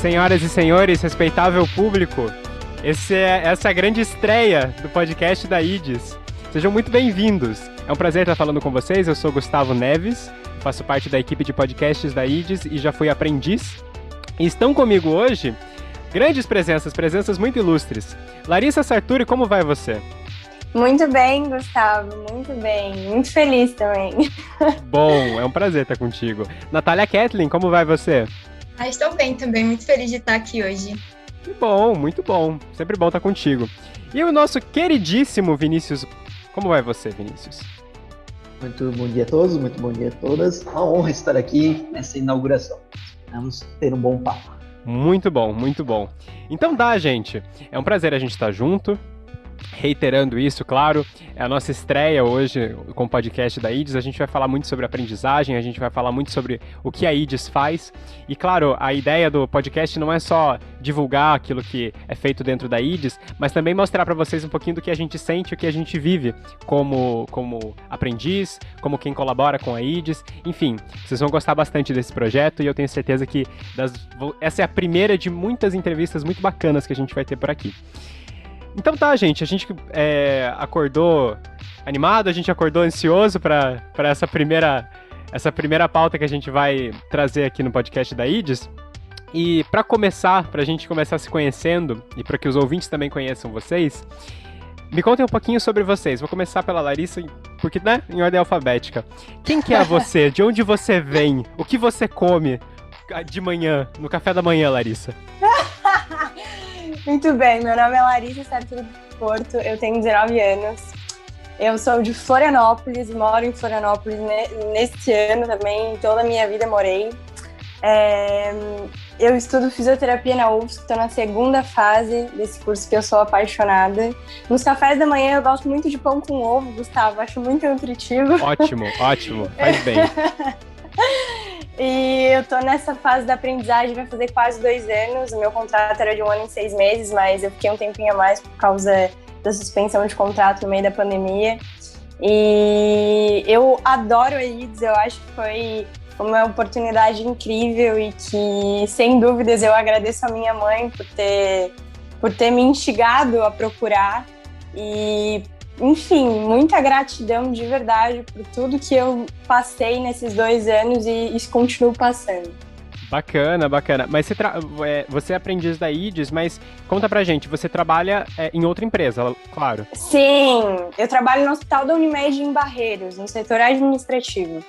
Senhoras e senhores, respeitável público, essa é a grande estreia do podcast da IDES. Sejam muito bem-vindos. É um prazer estar falando com vocês. Eu sou Gustavo Neves, faço parte da equipe de podcasts da IDES e já fui aprendiz. E estão comigo hoje grandes presenças muito ilustres. Larissa Sarturi, como vai você? Muito bem, Gustavo, muito bem. Muito feliz também. Bom, é um prazer estar contigo. Natália Kathleen, como vai você? Estou bem também, muito feliz de estar aqui hoje. Que bom, muito bom. Sempre bom estar contigo. E o nosso queridíssimo Vinícius. Como vai você, Vinícius? Muito bom dia a todos, muito bom dia a todas. Uma honra estar aqui nessa inauguração. Vamos ter um bom papo. Muito bom, muito bom. Então gente. É um prazer a gente estar junto. Reiterando isso, claro, é a nossa estreia hoje com o podcast da IDES. A gente vai falar muito sobre aprendizagem, a gente vai falar muito sobre o que a IDES faz. E claro, a ideia do podcast não é só divulgar aquilo que é feito dentro da IDES, mas também mostrar para vocês um pouquinho do que a gente sente, o que a gente vive como aprendiz, como quem colabora com a IDES. Enfim, vocês vão gostar bastante desse projeto e eu tenho certeza que essa é a primeira de muitas entrevistas muito bacanas que a gente vai ter por aqui. Então a gente acordou animado, a gente acordou ansioso para essa primeira pauta que a gente vai trazer aqui no podcast da IDES. E para a gente começar se conhecendo e para que os ouvintes também conheçam vocês, me contem um pouquinho sobre vocês. Vou começar pela Larissa, porque, né, em ordem alfabética. Quem que é você? De onde você vem? O que você come de manhã, no café da manhã, Larissa? Muito bem, meu nome é Larissa Sarturi do Porto, eu tenho 19 anos. Eu sou de Florianópolis, moro em Florianópolis neste ano também, toda a minha vida morei. Eu estudo fisioterapia na UFSC, estou na segunda fase desse curso que eu sou apaixonada. Nos cafés da manhã eu gosto muito de pão com ovo, Gustavo, acho muito nutritivo. Ótimo, faz bem. E eu tô nessa fase da aprendizagem, vai fazer quase 2 anos. O meu contrato era de 1 ano e 6 meses, mas eu fiquei um tempinho a mais por causa da suspensão de contrato no meio da pandemia. E eu adoro a IDES, eu acho que foi uma oportunidade incrível e que, sem dúvidas, eu agradeço a minha mãe por ter me instigado a procurar. E enfim, muita gratidão de verdade por tudo que eu passei nesses 2 anos e isso continuo passando. Bacana. Mas você é aprendiz da IDES, mas conta pra gente, você trabalha em outra empresa, claro? Sim, eu trabalho no Hospital da Unimed em Barreiros, no setor administrativo.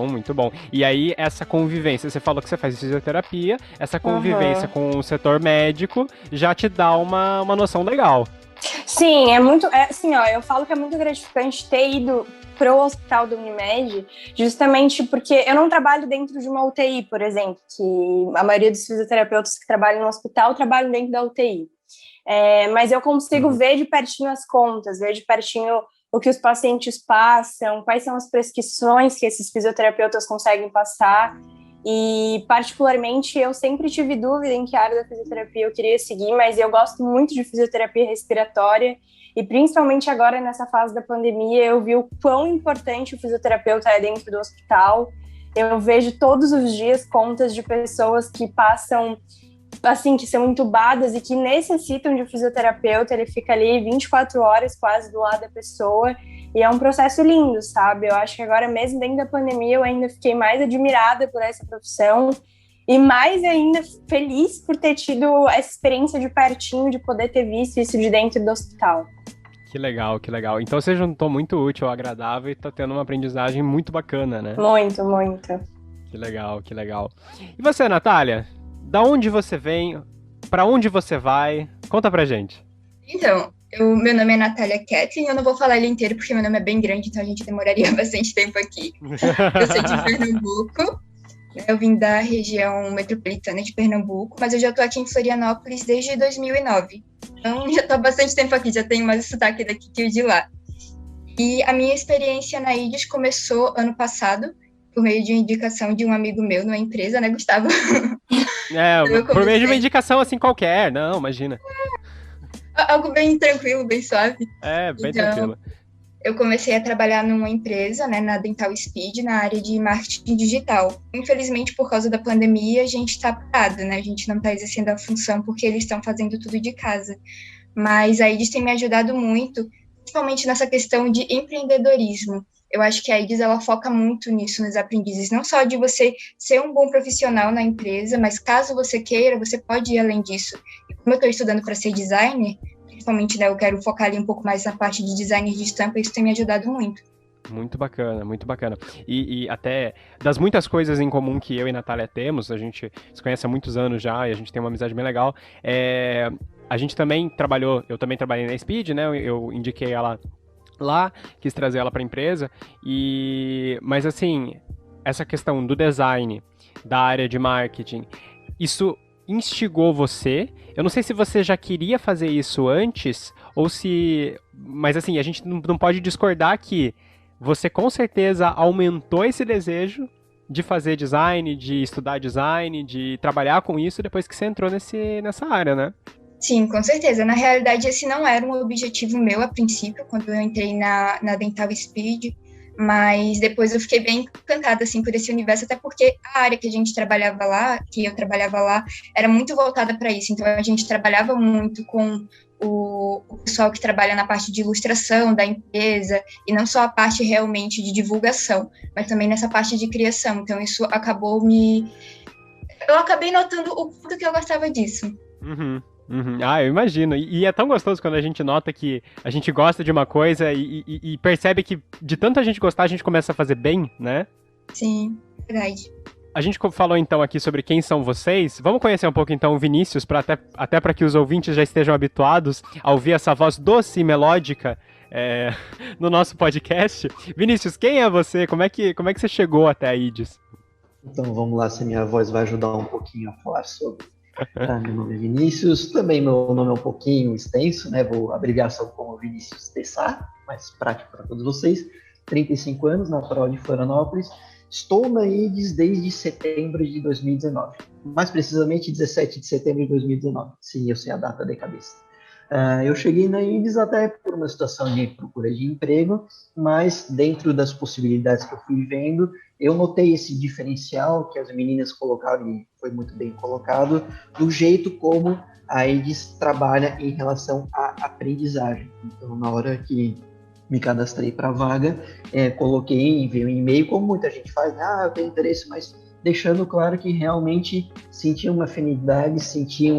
Muito bom. E aí, essa convivência, você falou que você faz fisioterapia, essa convivência com o setor médico já te dá uma noção legal. Sim, eu falo que é muito gratificante ter ido pro Hospital da Unimed, justamente porque eu não trabalho dentro de uma UTI, por exemplo, que a maioria dos fisioterapeutas que trabalham no hospital trabalham dentro da UTI. Mas eu consigo ver de pertinho as contas, ver de pertinho o que os pacientes passam, quais são as prescrições que esses fisioterapeutas conseguem passar. E, particularmente, eu sempre tive dúvida em que área da fisioterapia eu queria seguir, mas eu gosto muito de fisioterapia respiratória e, principalmente agora, nessa fase da pandemia, eu vi o quão importante o fisioterapeuta é dentro do hospital. Eu vejo todos os dias contas de pessoas que passam, assim, que são entubadas e que necessitam de um fisioterapeuta. Ele fica ali 24 horas quase do lado da pessoa. E é um processo lindo, sabe? Eu acho que agora, mesmo dentro da pandemia, eu ainda fiquei mais admirada por essa profissão e mais ainda feliz por ter tido essa experiência de pertinho, de poder ter visto isso de dentro do hospital. Que legal. Então você juntou muito útil ao agradável e tá tendo uma aprendizagem muito bacana, né? Muito. Que legal. E você, Natália? Da onde você vem? Pra onde você vai? Conta pra gente. Então, meu nome é Natália Kathleen, eu não vou falar ele inteiro porque meu nome é bem grande, então a gente demoraria bastante tempo aqui. Eu sou de Pernambuco, eu vim da região metropolitana de Pernambuco, mas eu já estou aqui em Florianópolis desde 2009. Então já estou há bastante tempo aqui, já tenho mais o sotaque daqui que o de lá. E a minha experiência na IDES começou ano passado, por meio de uma indicação de um amigo meu numa empresa, né, Gustavo? Por meio de uma indicação assim qualquer, não, imagina. Algo bem tranquilo, bem suave. Bem tranquilo. eu comecei a trabalhar numa empresa, né, na Dental Speed, na área de marketing digital. Infelizmente, por causa da pandemia, a gente está parado, né? A gente não está exercendo a função porque eles estão fazendo tudo de casa. Mas a IDES tem me ajudado muito, principalmente nessa questão de empreendedorismo. Eu acho que a IDES, ela foca muito nisso, nos aprendizes, não só de você ser um bom profissional na empresa, mas caso você queira, você pode ir além disso. E como eu estou estudando para ser designer, principalmente, né, eu quero focar ali um pouco mais na parte de design de estampa, isso tem me ajudado muito. Muito bacana, muito bacana. E até das muitas coisas em comum que eu e Natália temos, a gente se conhece há muitos anos já e a gente tem uma amizade bem legal. A gente também trabalhou, eu também trabalhei na Speed, né? Eu indiquei ela lá, quis trazer ela para a empresa. Mas assim, essa questão do design, da área de marketing, isso instigou você? Eu não sei se você já queria fazer isso antes ou se... Mas assim, a gente não pode discordar que você com certeza aumentou esse desejo de fazer design, de estudar design, de trabalhar com isso depois que você entrou nessa área, né? Sim, com certeza. Na realidade, esse não era um objetivo meu a princípio, quando eu entrei na Dental Speed, mas depois eu fiquei bem encantada, assim, por esse universo, até porque a área que eu trabalhava lá, era muito voltada para isso. Então, a gente trabalhava muito com o pessoal que trabalha na parte de ilustração da empresa, e não só a parte realmente de divulgação, mas também nessa parte de criação. Então, isso acabou eu acabei notando o quanto que eu gostava disso. Uhum. Ah, eu imagino. E é tão gostoso quando a gente nota que a gente gosta de uma coisa e percebe que de tanto a gente gostar, a gente começa a fazer bem, né? Sim, verdade. A gente falou então aqui sobre quem são vocês. Vamos conhecer um pouco então o Vinícius, até para que os ouvintes já estejam habituados a ouvir essa voz doce e melódica no nosso podcast. Vinícius, quem é você? Como é que você chegou até a IDES? Então vamos lá, se a minha voz vai ajudar um pouquinho a falar sobre. Meu nome é Vinícius, também meu nome é um pouquinho extenso, né? Vou abreviar só como Vinícius Tessar, mais prático para todos vocês. 35 anos, natural de Florianópolis. Estou na IDES desde setembro de 2019, mais precisamente 17 de setembro de 2019, sim, eu sei a data de cabeça. Eu cheguei na IDES até por uma situação de procura de emprego, mas dentro das possibilidades que eu fui vendo, eu notei esse diferencial que as meninas colocaram, e foi muito bem colocado, do jeito como a IDES trabalha em relação à aprendizagem. Então, na hora que me cadastrei para a vaga, coloquei, enviei um e-mail, como muita gente faz, eu tenho interesse, mas deixando claro que realmente senti uma afinidade, senti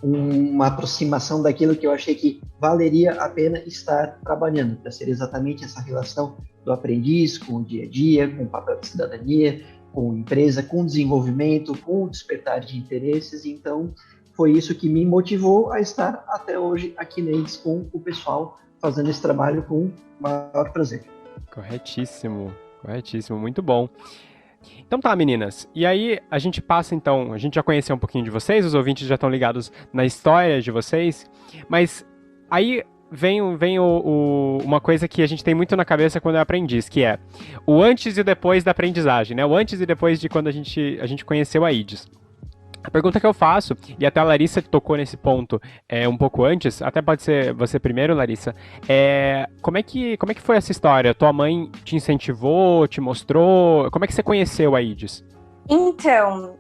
uma aproximação daquilo que eu achei que valeria a pena estar trabalhando, para ser exatamente essa relação do aprendiz com o dia a dia, com o papel de cidadania, com a empresa, com o desenvolvimento, com o despertar de interesses. Então, foi isso que me motivou a estar até hoje aqui na IDES com o pessoal, fazendo esse trabalho com o maior prazer. Corretíssimo, muito bom. Então tá, meninas, e aí a gente já conheceu um pouquinho de vocês, os ouvintes já estão ligados na história de vocês, mas aí vem uma coisa que a gente tem muito na cabeça quando é aprendiz, que é o antes e depois da aprendizagem, né? O antes e depois de quando a gente conheceu a IDES. A pergunta que eu faço, e até a Larissa tocou nesse ponto um pouco antes, até pode ser você primeiro, Larissa, como é que foi essa história? Tua mãe te incentivou, te mostrou? Como é que você conheceu a IDES? Então,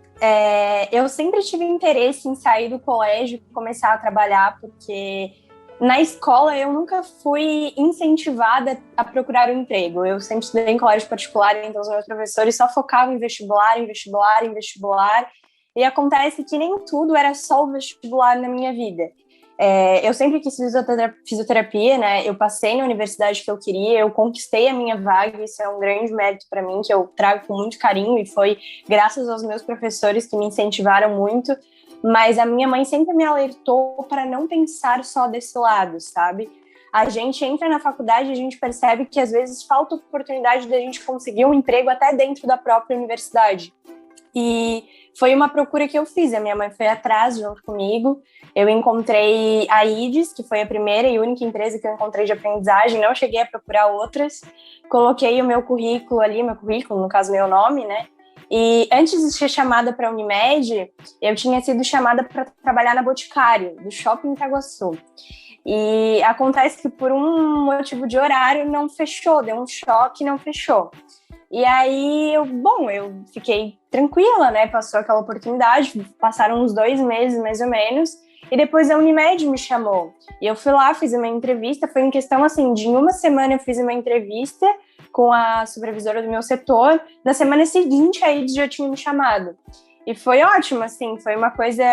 eu sempre tive interesse em sair do colégio e começar a trabalhar, porque na escola eu nunca fui incentivada a procurar um emprego. Eu sempre estudei em colégio particular, então os meus professores só focavam em vestibular. E acontece que nem tudo era só o vestibular na minha vida. Eu sempre quis fisioterapia, né? Eu passei na universidade que eu queria, eu conquistei a minha vaga, isso é um grande mérito para mim, que eu trago com muito carinho, e foi graças aos meus professores que me incentivaram muito, mas a minha mãe sempre me alertou para não pensar só desse lado, sabe? A gente entra na faculdade e a gente percebe que às vezes falta oportunidade de a gente conseguir um emprego até dentro da própria universidade. E foi uma procura que eu fiz, a minha mãe foi atrás junto comigo, eu encontrei a IDES, que foi a primeira e única empresa que eu encontrei de aprendizagem, não cheguei a procurar outras, coloquei o meu currículo ali, no caso meu nome, né, E antes de ser chamada para a Unimed, eu tinha sido chamada para trabalhar na Boticário, do Shopping Itaguaçu. E acontece que por um motivo de horário não fechou, deu um choque e não fechou. E aí, eu fiquei tranquila, né? Passou aquela oportunidade, passaram uns 2 meses mais ou menos, e depois a Unimed me chamou. E eu fui lá, fiz uma entrevista, foi em questão assim, de uma semana eu fiz uma entrevista com a supervisora do meu setor, na semana seguinte a IDES já tinha me chamado. E foi ótimo, assim, foi uma coisa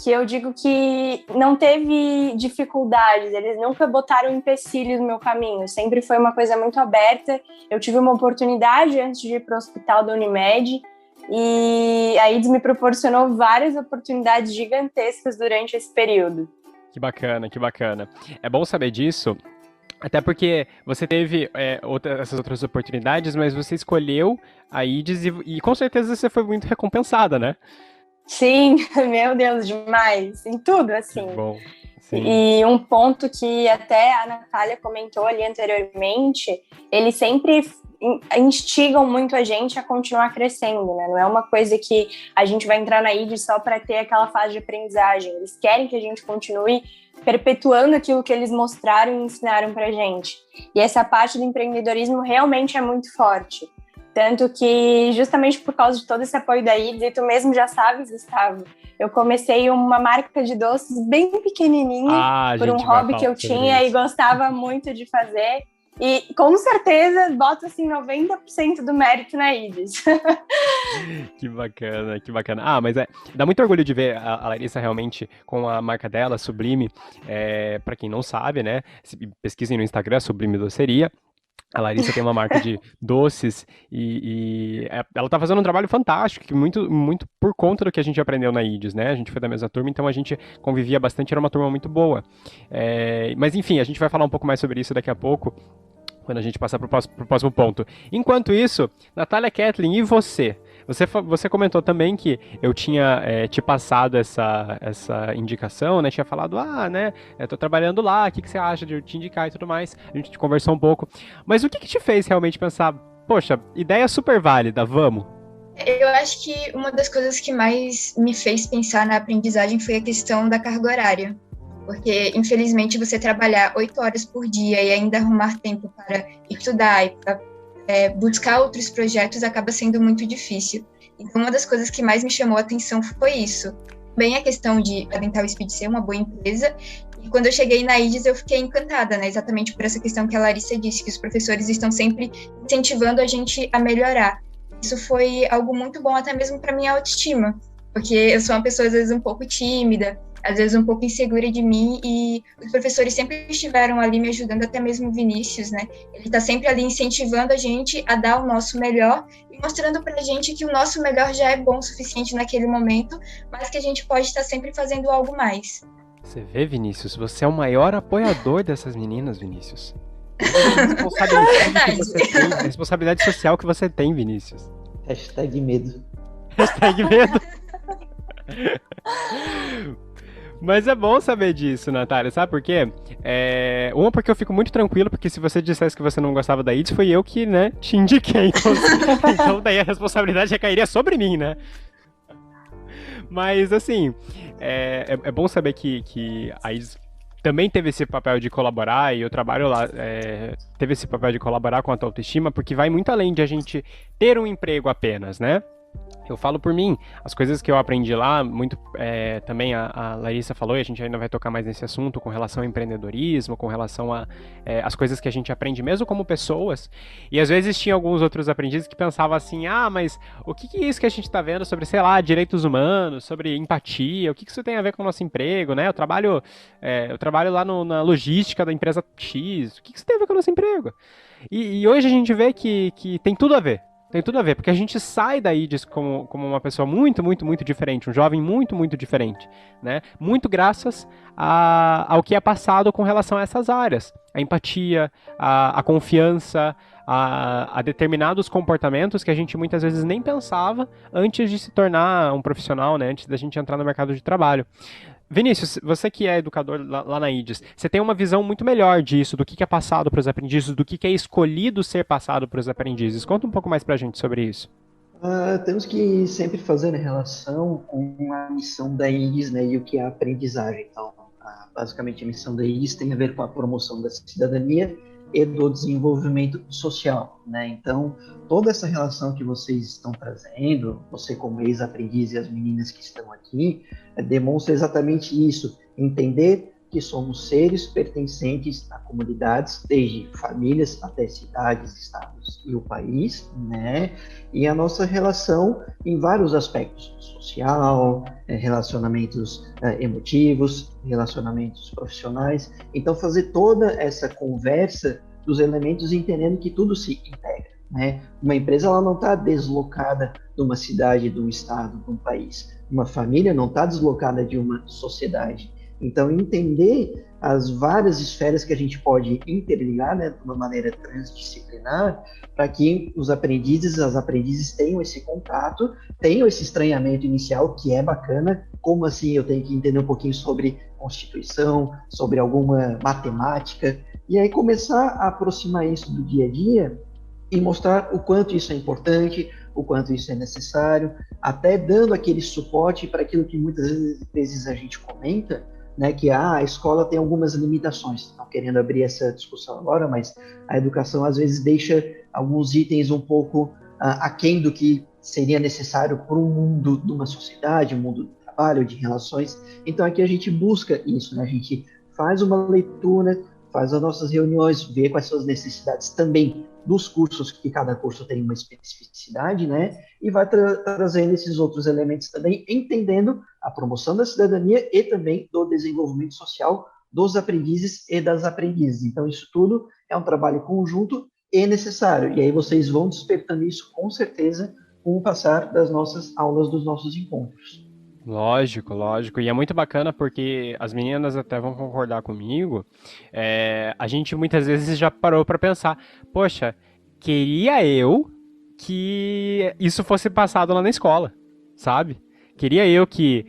que eu digo que não teve dificuldades, eles nunca botaram empecilhos no meu caminho, sempre foi uma coisa muito aberta. Eu tive uma oportunidade antes de ir para o hospital da Unimed, e a IDES me proporcionou várias oportunidades gigantescas durante esse período. Que bacana, que bacana. É bom saber disso, até porque você teve essas outras oportunidades, mas você escolheu a IDES e com certeza você foi muito recompensada, né? Sim, meu Deus, demais, em tudo, assim. Bom, sim. E um ponto que até a Natália comentou ali anteriormente, eles sempre instigam muito a gente a continuar crescendo, né? Não é uma coisa que a gente vai entrar na IDES só para ter aquela fase de aprendizagem. Eles querem que a gente continue perpetuando aquilo que eles mostraram e ensinaram pra gente. E essa parte do empreendedorismo realmente é muito forte. Tanto que, justamente por causa de todo esse apoio da IDES, e tu mesmo já sabes, Gustavo, eu comecei uma marca de doces bem pequenininha, por um hobby que eu tinha e gostava muito de fazer. E, com certeza, boto, assim, 90% do mérito na IDES. Que bacana, que bacana. Ah, mas dá muito orgulho de ver a Larissa realmente com a marca dela, Sublime. Pra quem não sabe, né, pesquisem no Instagram, Sublime Doceria. A Larissa tem uma marca de doces e ela tá fazendo um trabalho fantástico, que muito, muito por conta do que a gente aprendeu na IDES, né? A gente foi da mesma turma, então a gente convivia bastante, era uma turma muito boa. Mas enfim, a gente vai falar um pouco mais sobre isso daqui a pouco, quando a gente passar pro próximo ponto. Enquanto isso, Natália Kathleen, e você? Você comentou também que eu tinha te passado essa indicação, né? Tinha falado, né? Eu tô trabalhando lá, o que você acha de eu te indicar e tudo mais? A gente conversou um pouco. Mas o que te fez realmente pensar, poxa, ideia super válida, vamos? Eu acho que uma das coisas que mais me fez pensar na aprendizagem foi a questão da carga horária. Porque, infelizmente, você trabalhar 8 horas por dia e ainda arrumar tempo para estudar e para buscar outros projetos acaba sendo muito difícil. Então, uma das coisas que mais me chamou a atenção foi isso. Bem, a questão de a Dental Speed ser uma boa empresa. E quando eu cheguei na IDES, eu fiquei encantada, né? Exatamente por essa questão que a Larissa disse, que os professores estão sempre incentivando a gente a melhorar. Isso foi algo muito bom até mesmo para minha autoestima, porque eu sou uma pessoa, às vezes, um pouco tímida, às vezes um pouco insegura de mim, e os professores sempre estiveram ali me ajudando, até mesmo o Vinícius, né? Ele está sempre ali incentivando a gente a dar o nosso melhor e mostrando pra gente que o nosso melhor já é bom o suficiente naquele momento, mas que a gente pode estar sempre fazendo algo mais. Você vê, Vinícius? Você é o maior apoiador dessas meninas, Vinícius. A responsabilidade social que você tem, Vinícius. Hashtag medo. Hashtag medo. Mas é bom saber disso, Natália, sabe por quê? Porque eu fico muito tranquilo, porque se você dissesse que você não gostava da IDES, foi eu que, né, te indiquei. Então daí a responsabilidade recairia sobre mim, né? Mas, assim, é bom saber que a IDES também teve esse papel de colaborar, e o trabalho lá teve esse papel de colaborar com a tua autoestima, porque vai muito além de a gente ter um emprego apenas, né? Eu falo por mim, as coisas que eu aprendi lá, muito também a Larissa falou, e a gente ainda vai tocar mais nesse assunto, com relação ao empreendedorismo, com relação as coisas que a gente aprende mesmo como pessoas. E às vezes tinha alguns outros aprendizes que pensavam assim, mas o que é isso que a gente está vendo sobre, sei lá, direitos humanos, sobre empatia, o que isso tem a ver com o nosso emprego, né? Eu trabalho lá na logística da empresa X, o que isso tem a ver com o nosso emprego? E hoje a gente vê que tem tudo a ver. Tem tudo a ver, porque a gente sai da IDES como uma pessoa muito, muito, muito diferente, um jovem muito, muito diferente, né? Muito graças ao que é passado com relação a essas áreas. A empatia, a confiança, a determinados comportamentos que a gente muitas vezes nem pensava antes de se tornar um profissional, né? Antes da gente entrar no mercado de trabalho. Vinícius, você que é educador lá na IDES, você tem uma visão muito melhor disso, do que é passado para os aprendizes, do que é escolhido ser passado para os aprendizes. Conta um pouco mais para a gente sobre isso. Temos que sempre fazer relação com a missão da IGES, né, e o que é a aprendizagem. Então, basicamente, a missão da IGES tem a ver com a promoção da cidadania e do desenvolvimento social, né? Então, toda essa relação que vocês estão trazendo, você como ex-aprendiz e as meninas que estão aqui, demonstra exatamente isso, entender que somos seres pertencentes a comunidades, desde famílias até cidades, estados e o país, né? E a nossa relação em vários aspectos, social, relacionamentos emotivos, relacionamentos profissionais. Então, fazer toda essa conversa dos elementos entendendo que tudo se integra, né? Uma empresa ela não está deslocada de uma cidade, de um estado, de um país. Uma família não está deslocada de uma sociedade. Então, entender as várias esferas que a gente pode interligar, né, de uma maneira transdisciplinar, para que os aprendizes, as aprendizes tenham esse contato, tenham esse estranhamento inicial, que é bacana. Como assim eu tenho que entender um pouquinho sobre Constituição, sobre alguma matemática, e aí começar a aproximar isso do dia a dia e mostrar o quanto isso é importante, o quanto isso é necessário, até dando aquele suporte para aquilo que muitas vezes a gente comenta, né, que a escola tem algumas limitações. Não querendo abrir essa discussão agora, mas a educação às vezes deixa alguns itens um pouco aquém do que seria necessário para um mundo de uma sociedade, um mundo do trabalho, de relações. Então aqui a gente busca isso, né? A gente faz uma leitura, faz as nossas reuniões, vê quais são as necessidades também dos cursos, que cada curso tem uma especificidade, né? E vai trazendo esses outros elementos também, entendendo a promoção da cidadania e também do desenvolvimento social dos aprendizes e das aprendizes. Então, isso tudo é um trabalho conjunto e necessário. E aí vocês vão despertando isso, com certeza, com o passar das nossas aulas, dos nossos encontros. Lógico, lógico. E é muito bacana porque as meninas até vão concordar comigo. A gente muitas vezes já parou para pensar, poxa, queria eu que isso fosse passado lá na escola, sabe? Queria eu que,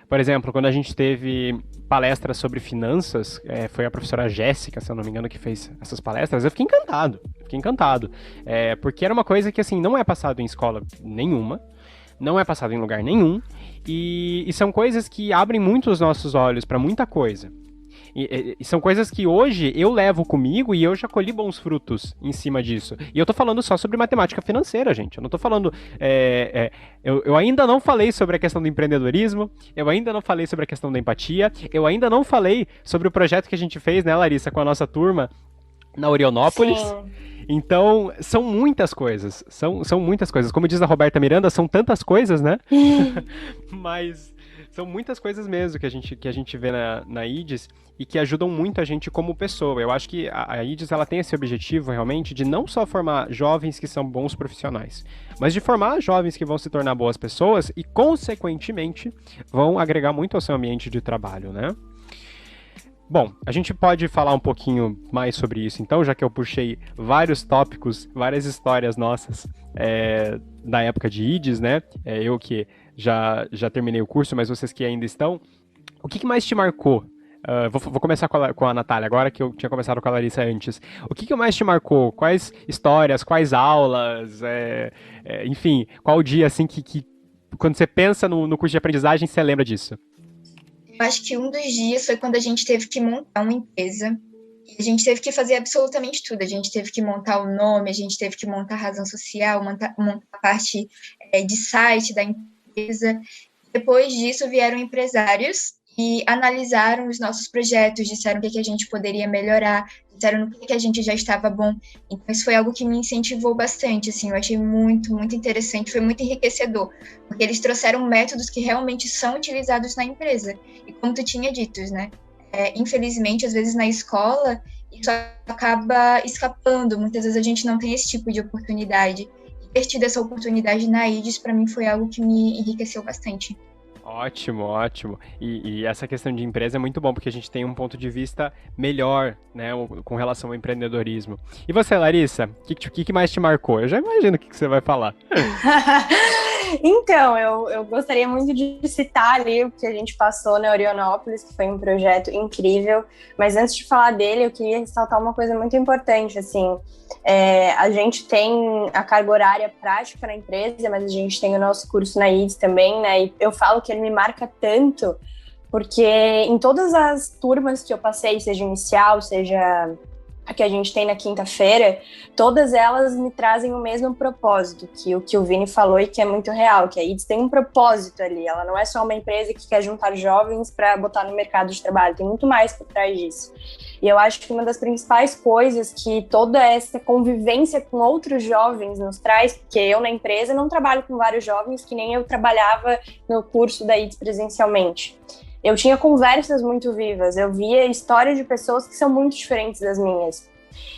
por exemplo, quando a gente teve palestras sobre finanças, foi a professora Jéssica, se eu não me engano, que fez essas palestras, eu fiquei encantado. Porque era uma coisa que, assim, não é passado em escola nenhuma, não é passado em lugar nenhum, e são coisas que abrem muito os nossos olhos para muita coisa. E são coisas que hoje eu levo comigo e eu já colhi bons frutos em cima disso. E eu tô falando só sobre matemática financeira, gente. Eu não tô falando... eu ainda não falei sobre a questão do empreendedorismo, eu ainda não falei sobre a questão da empatia, eu ainda não falei sobre o projeto que a gente fez, né, Larissa, com a nossa turma na Orionópolis. Sim. Então, são muitas coisas. São muitas coisas. Como diz a Roberta Miranda, são tantas coisas, né? Mas são muitas coisas mesmo que a gente vê na IDES e que ajudam muito a gente como pessoa. Eu acho que a IDES ela tem esse objetivo realmente de não só formar jovens que são bons profissionais, mas de formar jovens que vão se tornar boas pessoas e, consequentemente, vão agregar muito ao seu ambiente de trabalho, né? Bom, a gente pode falar um pouquinho mais sobre isso, então, já que eu puxei vários tópicos, várias histórias nossas da época de IDES, né? Eu que já terminei o curso, mas vocês que ainda estão. O que mais te marcou? Vou começar com a Natália agora, que eu tinha começado com a Larissa antes. O que mais te marcou? Quais histórias, quais aulas? Enfim, qual dia, assim, que quando você pensa no curso de aprendizagem, você lembra disso? Eu acho que um dos dias foi quando a gente teve que montar uma empresa. E a gente teve que fazer absolutamente tudo. A gente teve que montar o nome, a gente teve que montar a razão social, montar a parte de site da empresa. Depois disso, vieram empresários e analisaram os nossos projetos, disseram o que a gente poderia melhorar, disseram no que a gente já estava bom. Então, isso foi algo que me incentivou bastante, assim, eu achei muito, muito interessante, foi muito enriquecedor, porque eles trouxeram métodos que realmente são utilizados na empresa. E como tu tinha dito, né, infelizmente, às vezes na escola, isso acaba escapando, muitas vezes a gente não tem esse tipo de oportunidade. E ter tido essa oportunidade na IDES, para mim, foi algo que me enriqueceu bastante. Ótimo, ótimo. E essa questão de empresa é muito bom, porque a gente tem um ponto de vista melhor, né, com relação ao empreendedorismo. E você, Larissa, o que mais te marcou? Eu já imagino o que você vai falar. Então, eu gostaria muito de citar ali o que a gente passou na Orionópolis, que foi um projeto incrível, mas antes de falar dele, eu queria ressaltar uma coisa muito importante, assim, a gente tem a carga horária prática na empresa, mas a gente tem o nosso curso na IDES também, né, e eu falo que ele me marca tanto, porque em todas as turmas que eu passei, seja inicial, seja a que a gente tem na quinta-feira, todas elas me trazem o mesmo propósito, que o Vini falou e que é muito real, que a IDES tem um propósito ali, ela não é só uma empresa que quer juntar jovens para botar no mercado de trabalho, tem muito mais por trás disso. E eu acho que uma das principais coisas que toda essa convivência com outros jovens nos traz, porque eu na empresa não trabalho com vários jovens, que nem eu trabalhava no curso da IDES presencialmente. Eu tinha conversas muito vivas, eu via histórias de pessoas que são muito diferentes das minhas.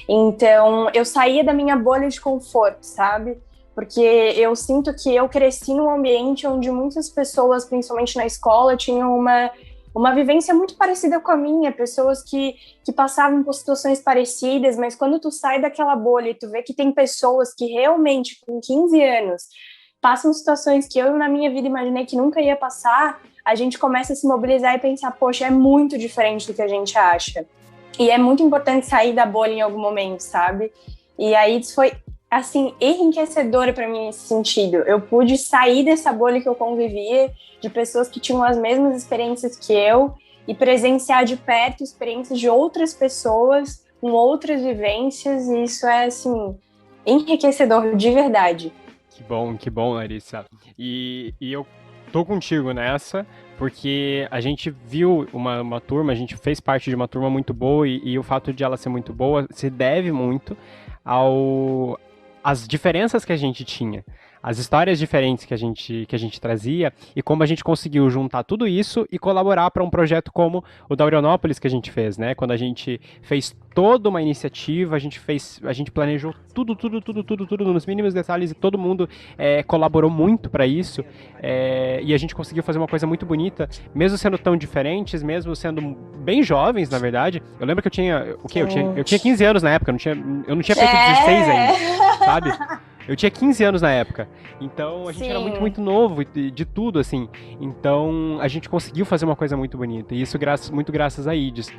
Então, eu saía da minha bolha de conforto, sabe? Porque eu sinto que eu cresci num ambiente onde muitas pessoas, principalmente na escola, tinham uma vivência muito parecida com a minha, pessoas que passavam por situações parecidas, mas quando tu sai daquela bolha e tu vê que tem pessoas que realmente, com 15 anos, passam situações que eu na minha vida imaginei que nunca ia passar, a gente começa a se mobilizar e pensar, poxa, é muito diferente do que a gente acha. E é muito importante sair da bolha em algum momento, sabe? E aí isso foi, assim, enriquecedora para mim nesse sentido. Eu pude sair dessa bolha que eu convivia, de pessoas que tinham as mesmas experiências que eu, e presenciar de perto experiências de outras pessoas, com outras vivências, e isso é, assim, enriquecedor de verdade. Que bom, Larissa. E eu tô contigo nessa, porque a gente viu uma turma, a gente fez parte de uma turma muito boa e o fato de ela ser muito boa se deve muito às diferenças que a gente tinha, as histórias diferentes que a gente trazia e como a gente conseguiu juntar tudo isso e colaborar para um projeto como o da Orionópolis que a gente fez, né? Quando a gente fez toda uma iniciativa, a gente planejou tudo nos mínimos detalhes e todo mundo colaborou muito para isso e a gente conseguiu fazer uma coisa muito bonita, mesmo sendo tão diferentes, mesmo sendo bem jovens, na verdade. Eu lembro que eu tinha, eu tinha 15 anos na época, eu não tinha feito 16 ainda, sabe? Eu tinha 15 anos na época, então a gente era muito, muito novo de tudo, assim. Então a gente conseguiu fazer uma coisa muito bonita, e isso muito graças a IDES.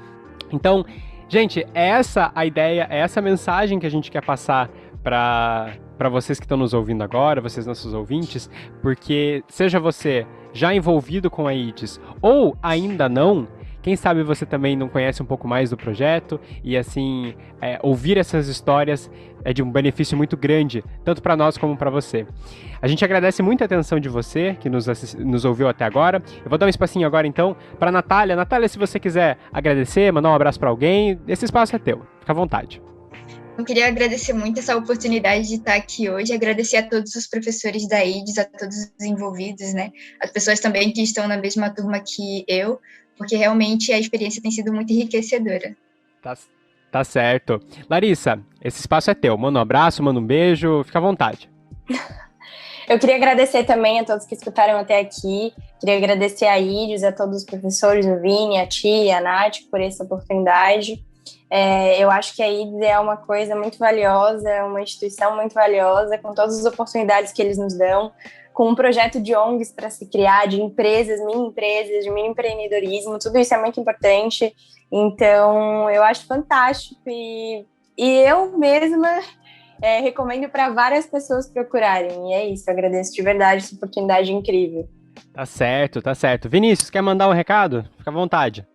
Então, gente, essa a ideia, essa mensagem que a gente quer passar para vocês que estão nos ouvindo agora, vocês nossos ouvintes, porque seja você já envolvido com a IDES ou ainda não, quem sabe você também não conhece um pouco mais do projeto e, assim, ouvir essas histórias é de um benefício muito grande, tanto para nós como para você. A gente agradece muito a atenção de você, que nos ouviu até agora. Eu vou dar um espacinho agora, então, para a Natália. Natália, se você quiser agradecer, mandar um abraço para alguém, esse espaço é teu. Fica à vontade. Eu queria agradecer muito essa oportunidade de estar aqui hoje, agradecer a todos os professores da IDES, a todos os envolvidos, né? As pessoas também que estão na mesma turma que eu, porque realmente a experiência tem sido muito enriquecedora. Tá certo. Larissa, esse espaço é teu. Manda um abraço, manda um beijo, fica à vontade. Eu queria agradecer também a todos que escutaram até aqui. Queria agradecer a IDES, a todos os professores, o Vini, a Tia, a Nath, por essa oportunidade. Eu acho que a IDES é uma coisa muito valiosa, é uma instituição muito valiosa, com todas as oportunidades que eles nos dão, com um projeto de ONGs para se criar, de empresas, de mini empreendedorismo, tudo isso é muito importante. Então, eu acho fantástico e eu mesma recomendo para várias pessoas procurarem. E é isso, eu agradeço de verdade essa oportunidade incrível. Tá certo. Vinícius, quer mandar um recado? Fica à vontade.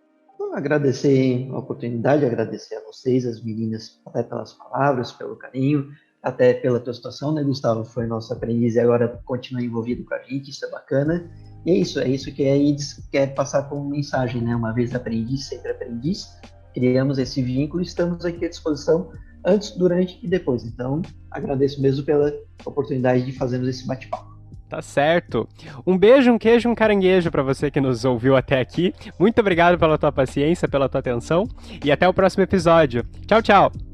Agradecer a oportunidade, agradecer a vocês, as meninas, até pelas palavras, pelo carinho, até pela tua situação, né, Gustavo? Foi nosso aprendiz e agora continua envolvido com a gente, isso é bacana. E é isso que a IDES quer passar como mensagem, né? Uma vez aprendiz, sempre aprendiz. Criamos esse vínculo e estamos aqui à disposição antes, durante e depois. Então, agradeço mesmo pela oportunidade de fazermos esse bate-papo. Tá certo. Um beijo, um queijo, um caranguejo para você que nos ouviu até aqui. Muito obrigado pela tua paciência, pela tua atenção e até o próximo episódio. Tchau, tchau!